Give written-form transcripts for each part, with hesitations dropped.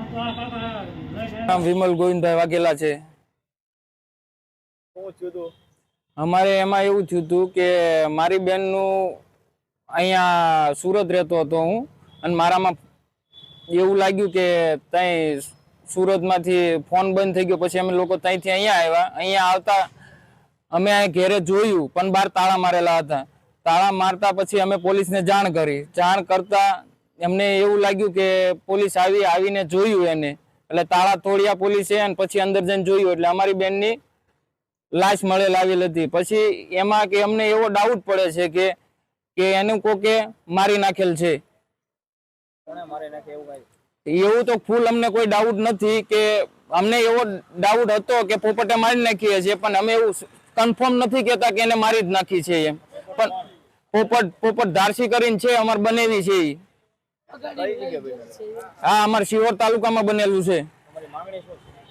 નામ વિમલ ગોવિંદભાઈ વાઘેલા છે। અમારે એમાં એવું થયું હતું કે મારી બેનનું અહીંયા સુરત રહેતો હતો હું, અને મારામાં એવું લાગ્યું કે ત્યાં સુરતમાંથી ફોન બંધ થઈ ગયો। પછી અમે લોકો ત્યાંથી અહીંયા આવ્યા। અહીંયા આવતા અમે અહીં ઘેરે જોયું પણ બહાર તાળા મારેલા હતા। તાળા મારતા પછી અમે પોલીસને જાણ કરી। જાણ કરતા એમને એવું લાગ્યું કે પોલીસ આવીને જોયું એને, એટલે તાળા તોડ્યા પોલીસે, અને પછી અંદર જઈને જોયું એટલે અમારી બેનની લાશ મળેલ આવેલ હતી। પછી એમાં કે અમને એવો ડાઉટ પડે છે કે એનું કોકે મારી નાખેલ છે। એવું તો ફૂલ અમને કોઈ ડાઉટ નથી, કે અમને એવો ડાઉટ હતો કે પોપટે મારી નાખી છે, પણ અમે એવું કન્ફર્મ નથી કહેતા કે એને મારી જ નાખી છે એમ। પણ પોપટ ધારસી કરીને છે, અમાર બનેવી છે। હા, અમારે શિહોર તાલુકામાં બનેલું છે।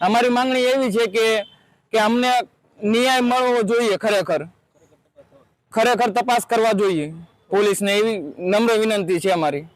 અમારી માંગણી એવી છે કે અમને ન્યાય મળવો જોઈએ। ખરેખર તપાસ કરવા જોઈએ પોલીસને, એવી નમ્ર વિનંતી છે અમારી।